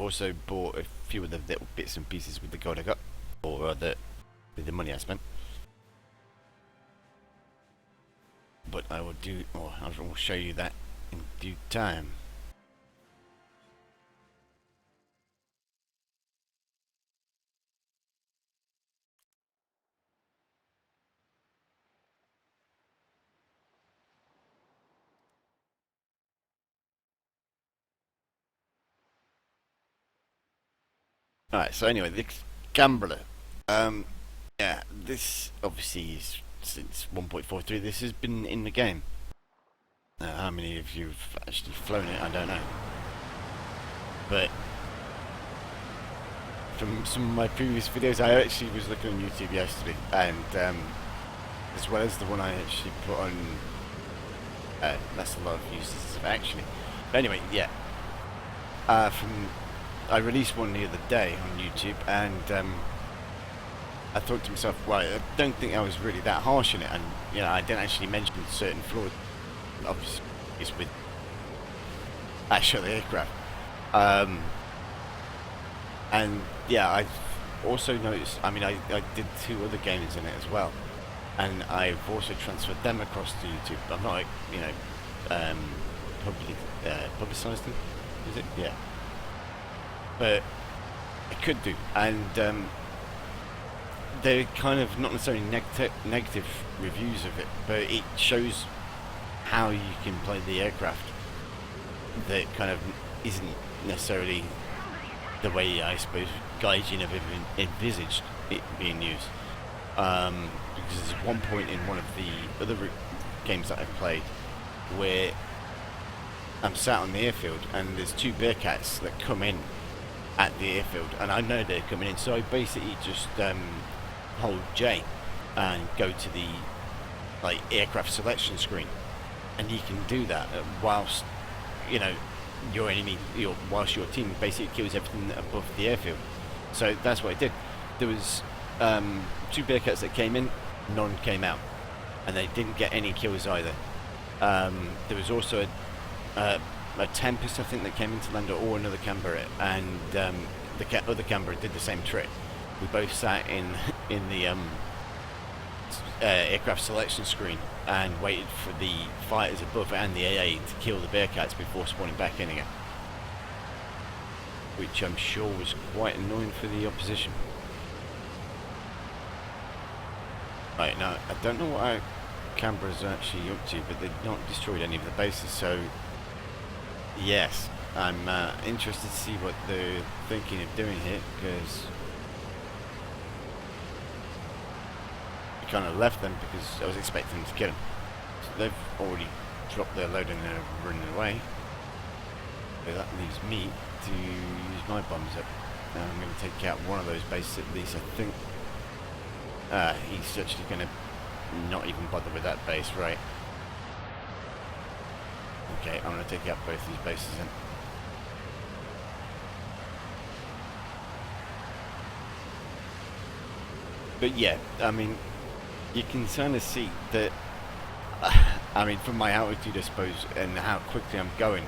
also bought a few of the little bits and pieces with the gold I got, or with the money I spent. But I will do, or I will show you that in due time. Alright, so anyway, the Canberra. Yeah, this obviously is since 1.43. This has been in the game. How many of you have actually flown it, I don't know. But from some of my previous videos, I actually was looking on YouTube yesterday, and as well as the one I actually put on, that's a lot of uses of actually. But anyway, yeah. I released one the other day on YouTube, and I thought to myself, right, I don't think I was really that harsh in it, and you know, I didn't actually mention certain flaws. Obviously, it's with actually the aircraft, and yeah, I've also noticed. I mean, I did 2 other games in it as well, and I've also transferred them across to YouTube. I'm not, you know, publicised them. Is it? Yeah. But I could do, and they're kind of not necessarily negative reviews of it, but it shows how you can play the aircraft that kind of isn't necessarily the way I suppose Gaijin have envisaged it being used. Because there's one point in one of the other games that I've played where I'm sat on the airfield and there's 2 Bearcats that come in at the airfield, and I know they're coming in, so I basically just hold J and go to the aircraft selection screen, and you can do that whilst you know whilst your team basically kills everything above the airfield. So that's what I did. There was 2 Bearcats that came in, none came out, and they didn't get any kills either. There was also a Tempest, I think, that came into Lander, or another Canberra, and the other Canberra did the same trick. We both sat in the aircraft selection screen and waited for the fighters above and the AA to kill the Bearcats before spawning back in again, which I'm sure was quite annoying for the opposition. Right, now I don't know what our Canberra's actually up to, but they've not destroyed any of the bases, so yes, I'm interested to see what they're thinking of doing here, because I kind of left them because I was expecting them to kill them. So they've already dropped their load and they're running away. So that leaves me to use my bombs up. Now I'm going to take out one of those bases at least, I think. He's actually going to not even bother with that base, right? Okay, I'm going to take out both these bases then. But yeah, I mean, you can kind of see that, I mean, from my altitude, I suppose, and how quickly I'm going,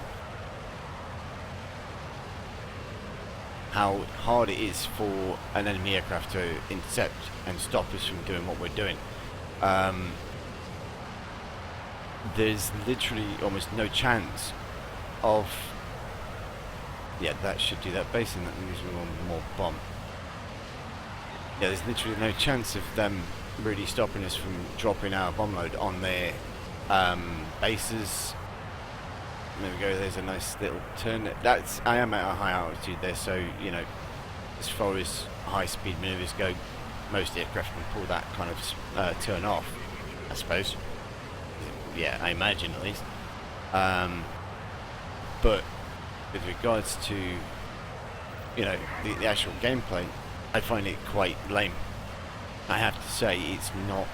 how hard it is for an enemy aircraft to intercept and stop us from doing what we're doing. There's literally almost no chance of... Yeah, that should do that base, and that leaves me one more bomb. Yeah, there's literally no chance of them really stopping us from dropping our bomb load on their bases. There we go, there's a nice little turn. I am at a high altitude there, so, you know, as far as high speed maneuvers go, most aircraft can pull that kind of turn off, I suppose. Yeah, I imagine at least. But with regards to, you know, the actual gameplay, I find it quite lame. I have to say, it's not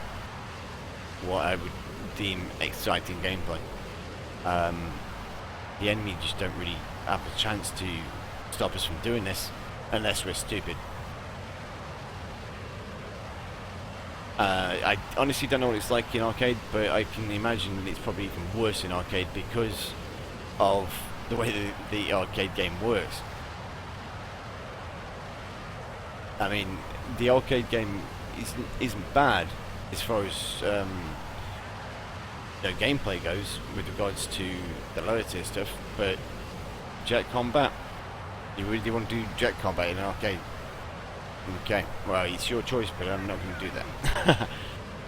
what I would deem exciting gameplay. The enemy just don't really have a chance to stop us from doing this unless we're stupid. I honestly don't know what it's like in arcade, but I can imagine it's probably even worse in arcade because of the way the arcade game works. I mean, the arcade game isn't bad as far as gameplay goes with regards to the lower tier stuff, but jet combat, you really want to do jet combat in an arcade? Okay, well, it's your choice, but I'm not going to do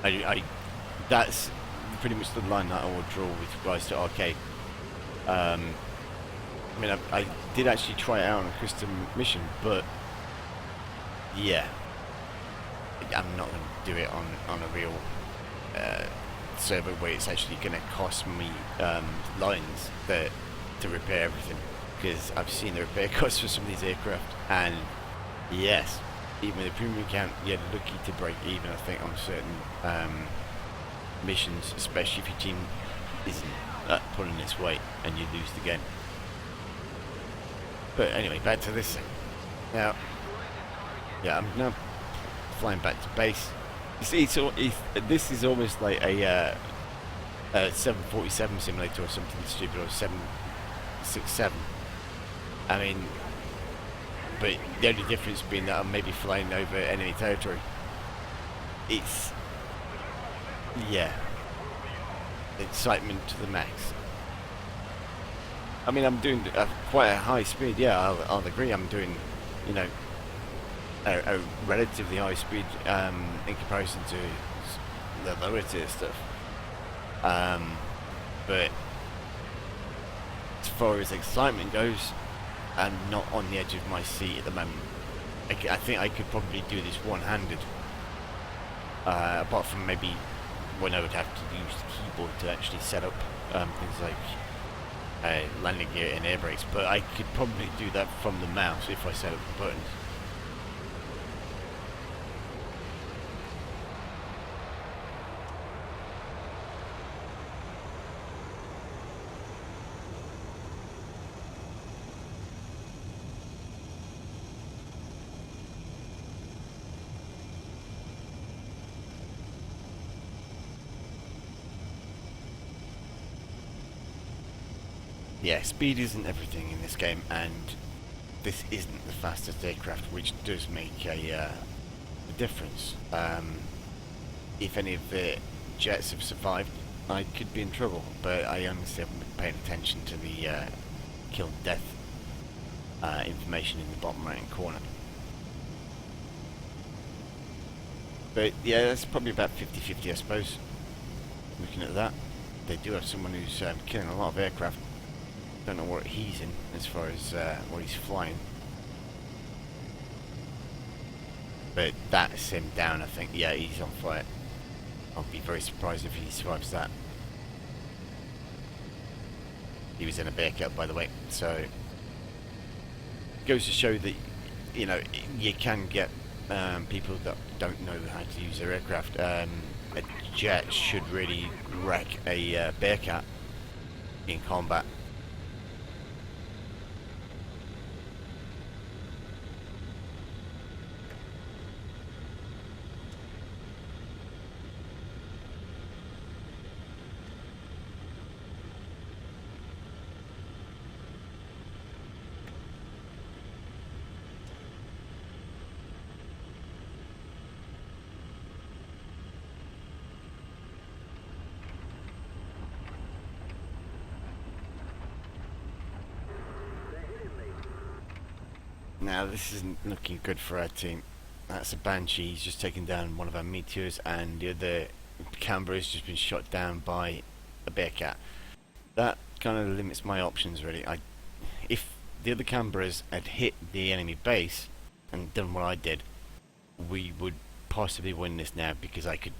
that. That's pretty much the line that I will draw with regards to arcade. I mean, I did actually try it out on a custom mission, but yeah, I'm not going to do it on a real server where it's actually going to cost me lines to repair everything, because I've seen the repair costs for some of these aircraft, and yes, even with a premium account, you're lucky to break even, I think, on certain missions, especially if your team isn't pulling its weight and you lose the game. But anyway, back to this thing. Now, yeah, I'm now flying back to base. You see, this is almost like a 747 simulator or something stupid, or 767. I mean, but the only difference being that I'm maybe flying over enemy territory. It's, yeah, excitement to the max. I mean, I'm doing quite a high speed. Yeah, I'll agree. I'm doing, you know, a relatively high speed in comparison to the lower tier stuff. But as far as excitement goes, I'm not on the edge of my seat at the moment. I think I could probably do this one-handed, apart from maybe when I would have to use the keyboard to actually set up things like landing gear and air brakes, but I could probably do that from the mouse if I set up the buttons. Yeah, speed isn't everything in this game, and this isn't the fastest aircraft, which does make a difference. If any of the jets have survived, I could be in trouble, but I honestly haven't been paying attention to the kill and death information in the bottom right hand corner. But yeah, that's probably about 50-50, I suppose, looking at that. They do have someone who's killing a lot of aircraft. Don't know what he's in as far as what he's flying, but that's him down, I think. Yeah, he's on fire. I'll be very surprised if he survives that. He was in a Bearcat, by the way, so it goes to show that, you know, you can get people that don't know how to use their aircraft. A jet should really wreck a Bearcat in combat. Now this isn't looking good for our team. That's a Banshee. He's just taken down one of our Meteors, and the other Canberra has just been shot down by a Bearcat. That kind of limits my options, really. If the other Canberras had hit the enemy base and done what I did, we would possibly win this now, because I could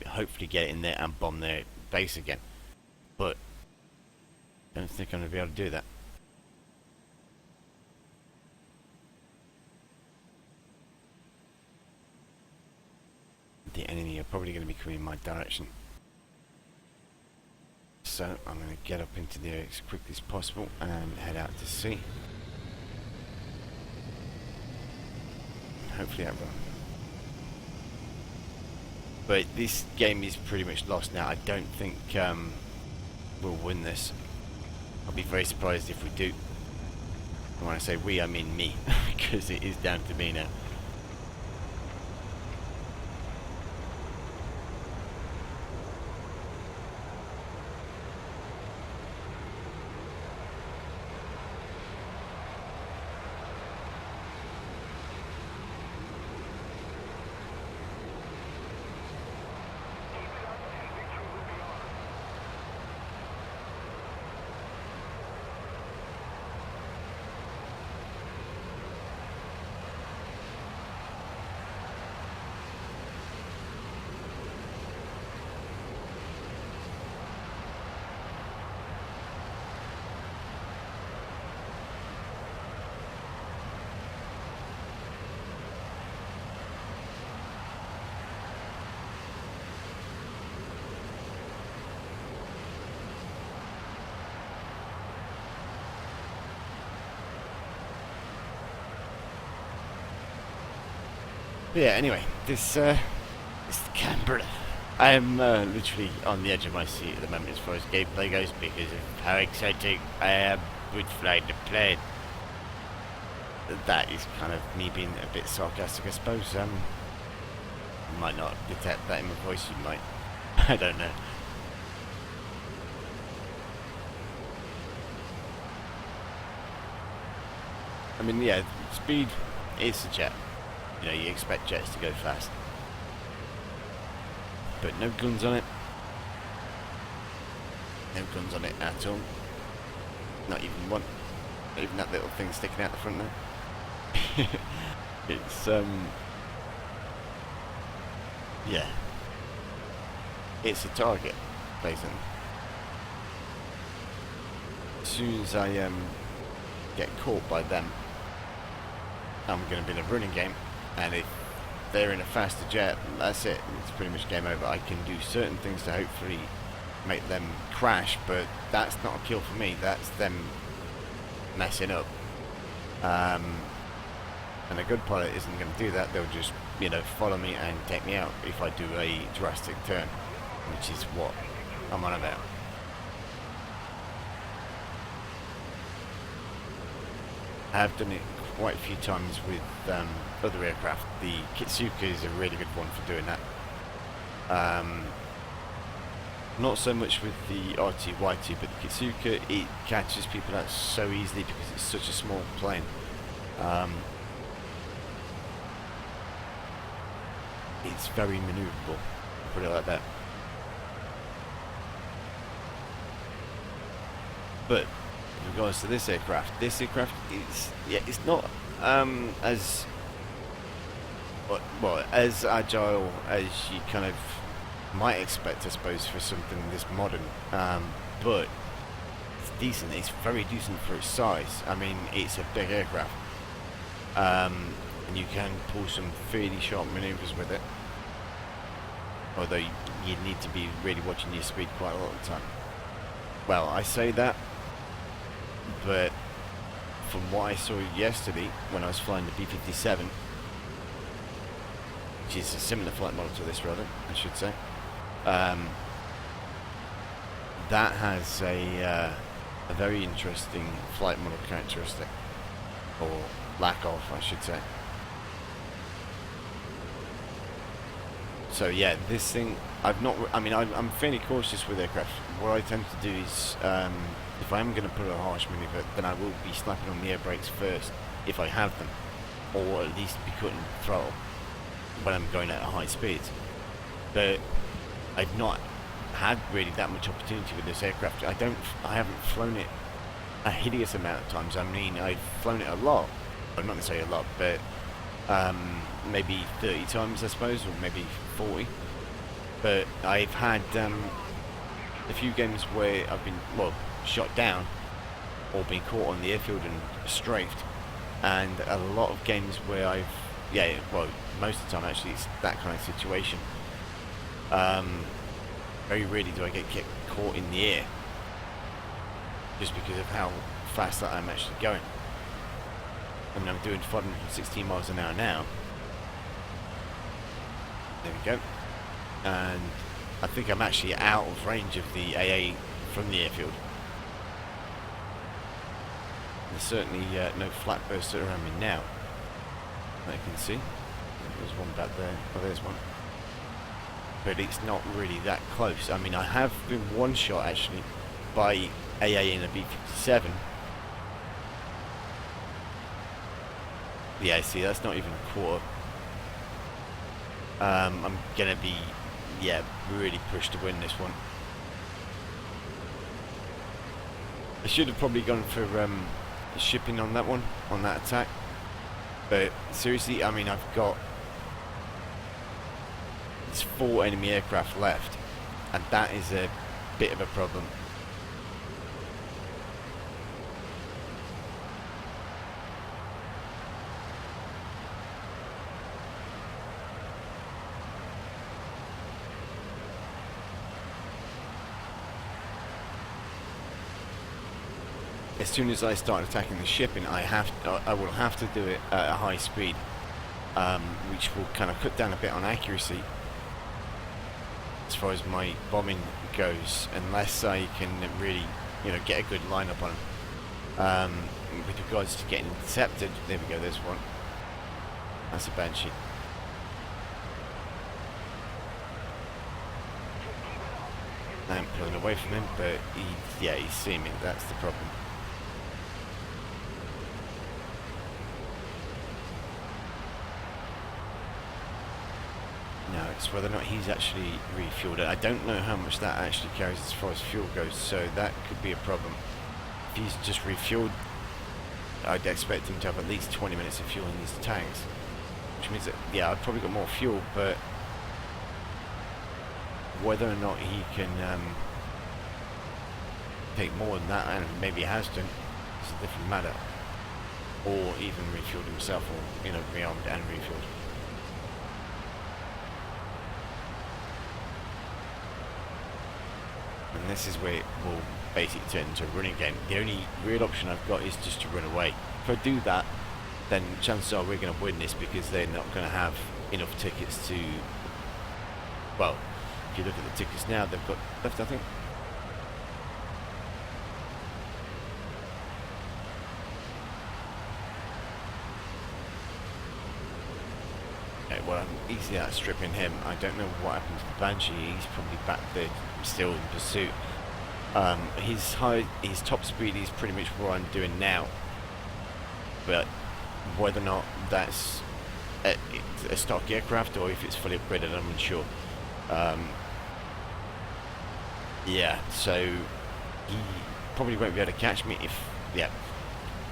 hopefully get in there and bomb their base again. But I don't think I'm going to be able to do that. The enemy are probably going to be coming in my direction, so I'm going to get up into the air as quickly as possible and head out to sea. Hopefully outrun. But this game is pretty much lost now. I don't think we'll win this. I'll be very surprised if we do. And when I say we, I mean me, because it is down to me now. But yeah, anyway, this is Canberra. I am literally on the edge of my seat at the moment as far as gameplay goes because of how exciting I am with flying the plane. That is kind of me being a bit sarcastic, I suppose. You might not detect that in my voice, you might. I don't know. I mean, yeah, speed is a jet. You know, you expect jets to go fast. But no guns on it. No guns on it at all. Not even one. Not even that little thing sticking out the front there. It's, yeah. It's a target, basically. As soon as I, get caught by them, I'm going to be in a running game, and if they're in a faster jet, that's it. It's pretty much game over. I can do certain things to hopefully make them crash, but that's not a kill for me. That's them messing up. And a good pilot isn't going to do that. They'll just, you know, follow me and take me out if I do a drastic turn, which is what I'm on about. I have done it quite a few times with other aircraft. The Kitsuka is a really good one for doing that. Not so much with the RT-YT, but the Kitsuka, it catches people out so easily because it's such a small plane. It's very manoeuvrable, put it like that. But in regards to this aircraft is, yeah, it's not as well as agile as you kind of might expect, I suppose, for something this modern. But it's decent. It's very decent for its size. I mean, it's a big aircraft, and you can pull some fairly sharp manoeuvres with it. Although you need to be really watching your speed quite a lot of the time. Well, I say that, but from what I saw yesterday when I was flying the B-57, which is a similar flight model to this, rather, I should say, that has a very interesting flight model characteristic, or lack of, I should say. So yeah, this thing, I'm fairly cautious with aircraft. What I tend to do is, if I am going to put a harsh maneuver, then I will be slapping on the air brakes first, if I have them, or at least be cutting the throttle when I'm going at high speeds. But I've not had really that much opportunity with this aircraft. I haven't flown it a hideous amount of times. I mean, I've flown it a lot, well, not necessarily a lot, but maybe 30 times, I suppose, or maybe 40. But I've had a few games where I've been, well, shot down or been caught on the airfield and strafed, and a lot of games where I've, yeah, well, most of the time actually it's that kind of situation. Very rarely do I get caught in the air, just because of how fast that I'm actually going. I mean, I'm doing 516 miles an hour now. There we go. And I think I'm actually out of range of the AA from the airfield. There's certainly no flat bursts around me now, that I can see. There's one back there. Oh, there's one. But it's not really that close. I mean, I have been one shot actually by AA in a B-57. Yeah, see, that's not even a quarter. I'm gonna be, yeah, really pushed to win this one. I should have probably gone for shipping on that one, on that attack. But seriously, I mean, I've got 4 enemy aircraft left, and that is a bit of a problem. As soon as I start attacking the shipping, I will have to do it at a high speed, which will kind of cut down a bit on accuracy as far as my bombing goes, unless I can really, get a good lineup on them. With regards to getting intercepted, there we go, there's one. That's a Banshee. I'm pulling away from him, but he's seeing me, that's the problem. Now it's whether or not he's actually refueled it. I don't know how much that actually carries as far as fuel goes, so that could be a problem. If he's just refueled, I'd expect him to have at least 20 minutes of fuel in his tanks, which means that, I've probably got more fuel, but whether or not he can take more than that, and maybe he has done, it's a different matter. Or even refueled himself, or rearmed and refueled. And this is where it will basically turn into a running game. The only real option I've got is just to run away. If I do that, then chances are we're going to win this, because they're not going to have enough tickets to, well, if you look at the tickets now, they've got left, I think. Okay, well, I'm easily outstripping him. I don't know what happened to the Banshee. He's probably back there still in pursuit. His top speed is pretty much what I'm doing now, but whether or not that's a stock aircraft or if it's fully upgraded, I'm unsure. So he probably won't be able to catch me if,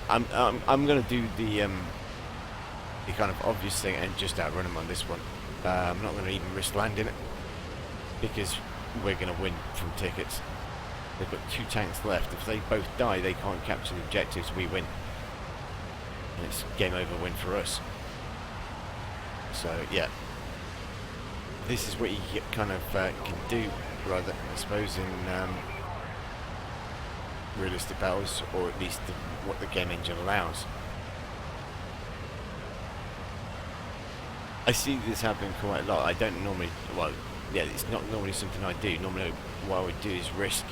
I'm going to do the kind of obvious thing and just outrun him on this one. I'm not going to even risk landing it, because we're going to win from tickets. They've got 2 tanks left. If they both die, they can't capture the objectives. We win, and it's game over win for us. So this is what you kind of can do, rather, I suppose, in realistic battles, or at least what the game engine allows. I see this happening quite a lot. I don't normally, it's not normally something I do. Normally what I would do is risk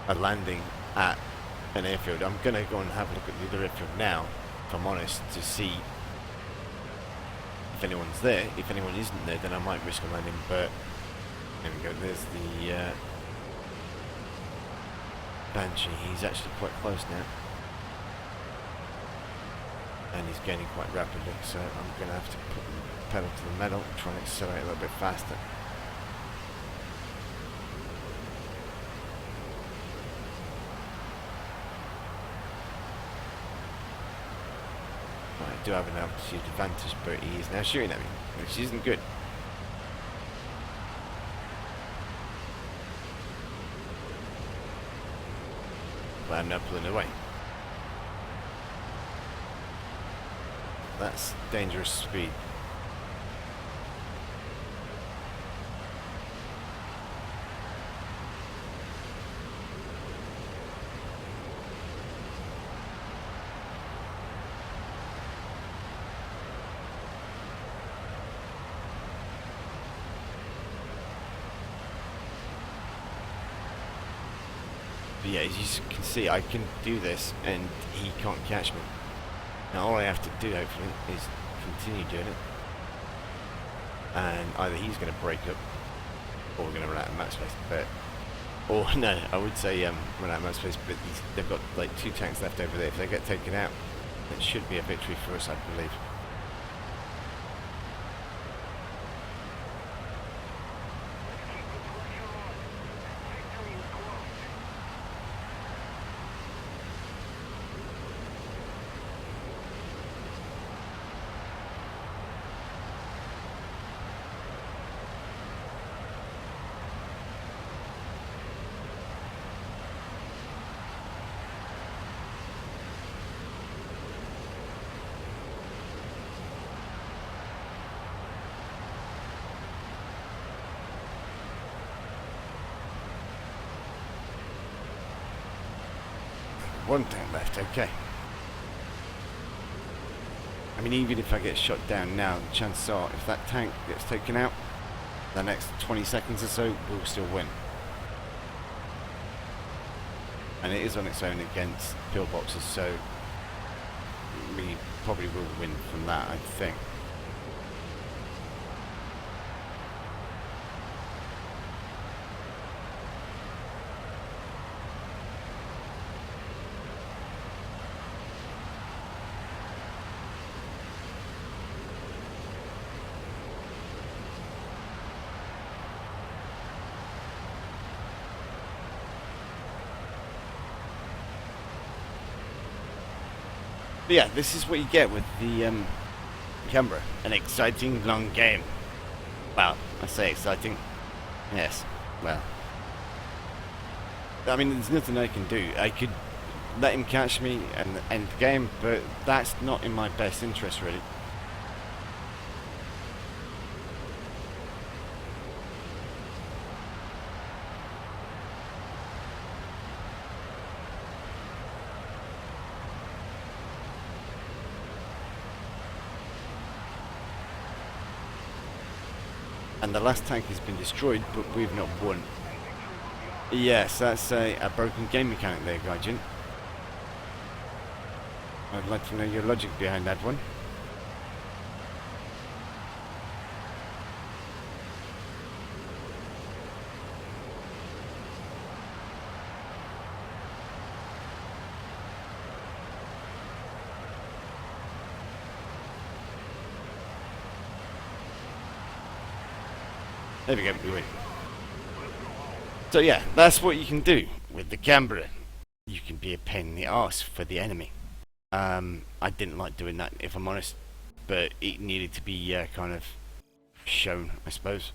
a landing at an airfield. I'm going to go and have a look at the other airfield now, if I'm honest, to see if anyone's there. If anyone isn't there, then I might risk a landing, but there we go, there's the Banshee. He's actually quite close now, and he's gaining quite rapidly, so I'm going to have to put the pedal to the metal and try and accelerate a little bit faster. I do have an altitude advantage, but he is now shooting at me, which isn't good. But I'm now pulling away. That's dangerous speed. But as you can see, I can do this and he can't catch me. Now all I have to do, hopefully, is continue doing it, and either he's going to break up, or we're going to run out of map space. Or no, I would say run out of map space, but they've got like 2 tanks left over there. If they get taken out, it should be a victory for us, I believe. One tank left, okay. I mean, even if I get shot down now, the chances are, if that tank gets taken out, the next 20 seconds or so, we'll still win. And it is on its own against pillboxes, so we probably will win from that, I think. But yeah, this is what you get with the Canberra. An exciting long game. Well, I say exciting. Yes, well. I mean, there's nothing I can do. I could let him catch me and end the game, but that's not in my best interest, really. And the last tank has been destroyed, but we've not won. Yes, that's a broken game mechanic there, Gaijin. I'd like to know your logic behind that one. There we go, we win. So yeah, that's what you can do with the Canberra. You can be a pain in the arse for the enemy. I didn't like doing that, if I'm honest, but it needed to be kind of shown, I suppose.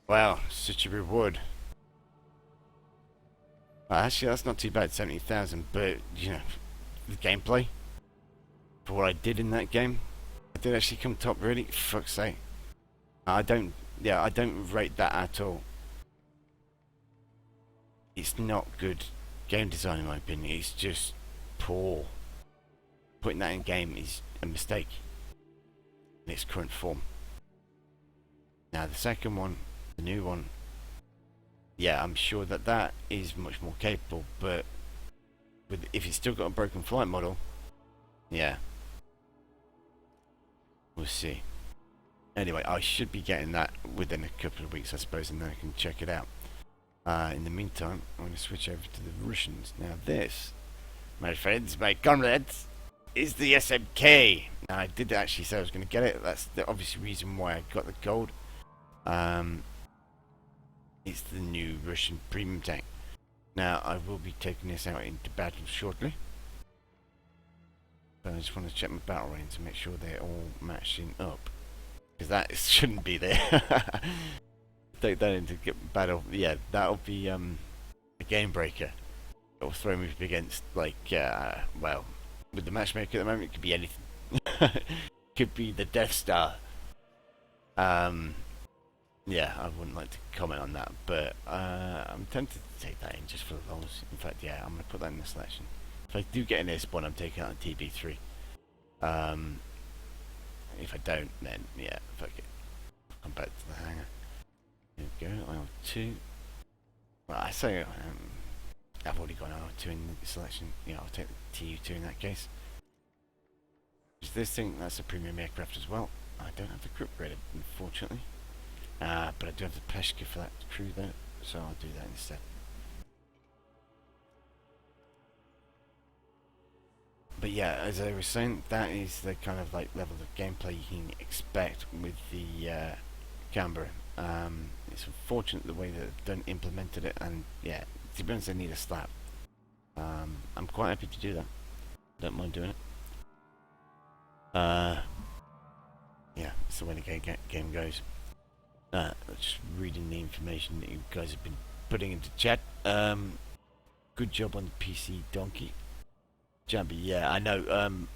Wow, such a reward. Well, actually, that's not too bad, 70,000, but, you know, the gameplay, for what I did in that game, I did actually come top, really, fuck's sake. I don't rate that at all. It's not good game design in my opinion, it's just poor. Putting that in game is a mistake in its current form. Now the second one, the new one, yeah, I'm sure that is much more capable, but if it's still got a broken flight model, yeah, we'll see. Anyway, I should be getting that within a couple of weeks, I suppose, and then I can check it out. In the meantime, I'm going to switch over to the Russians. Now this, my friends, my comrades, is the SMK. Now I did actually say I was going to get it. That's the obvious reason why I got the gold. It's the new Russian premium tank. Now I will be taking this out into battle shortly. But I just want to check my battle range to make sure they're all matching up. Because that shouldn't be there. Take that into battle. Yeah, that'll be a game breaker. It'll throw me up against, like, well, with the matchmaker at the moment, it could be anything. Could be the Death Star. Yeah, I wouldn't like to comment on that, but I'm tempted to take that in just for the lols. In fact, yeah, I'm going to put that in the selection. If I do get an air spawn, I'm taking out a TB3. If I don't, then yeah, fuck it. I'll come back to the hangar. There we go, IL2. Well, I say I've already got IL2 in the selection. Yeah, I'll take the TU2 in that case. This thing, that's a premium aircraft as well. I don't have the crew upgraded, unfortunately. But I do have the Peshka for that crew though, so I'll do that instead. But yeah, as I was saying, that is the kind of like level of gameplay you can expect with the Canberra. It's unfortunate the way that they've done implemented it, and yeah, to be honest, they need a slap. I'm quite happy to do that. Don't mind doing it. Yeah, it's the way the game goes. Just reading the information that you guys have been putting into chat. Good job on the PC, Donkey. Jambi, yeah, I know. I'm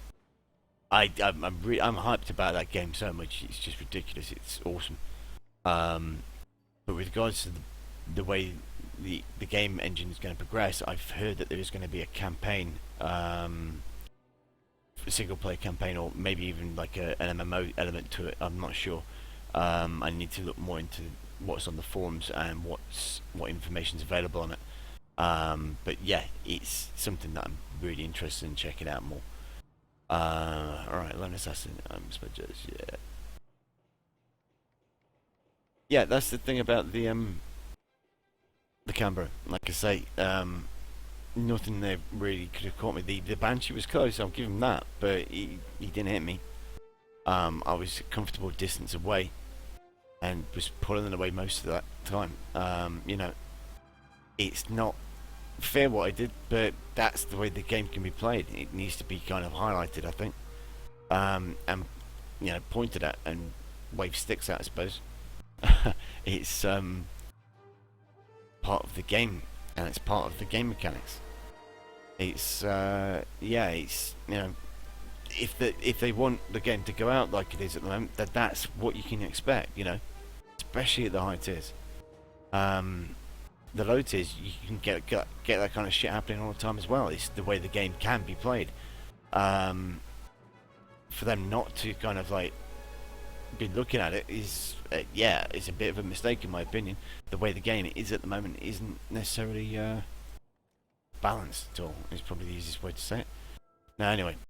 hyped about that game so much. It's just ridiculous. It's awesome. But with regards to the way the game engine is going to progress, I've heard that there is going to be a campaign single player campaign, or maybe even like an MMO element to it. I'm not sure. I need to look more into what's on the forums and what information's available on it. But yeah, it's something that I'm really interested in checking out more. Alright, Lone Assassin, yeah. Yeah, that's the thing about the Canberra. Like I say, nothing there really could have caught me. The Banshee was close, I'll give him that, but he didn't hit me. I was a comfortable distance away and was pulling it away most of that time. It's not fair what I did, but that's the way the game can be played. It needs to be kind of highlighted, I think, and pointed at and wave sticks at, I suppose. It's part of the game, and it's part of the game mechanics. It's it's if they want the game to go out like it is at the moment, that's what you can expect. Especially at the high tiers. The low tiers, you can get that kind of shit happening all the time as well. It's the way the game can be played. For them not to kind of like be looking at it is it's a bit of a mistake in my opinion. The way the game is at the moment isn't necessarily balanced at all. Is probably the easiest way to say it. Now anyway,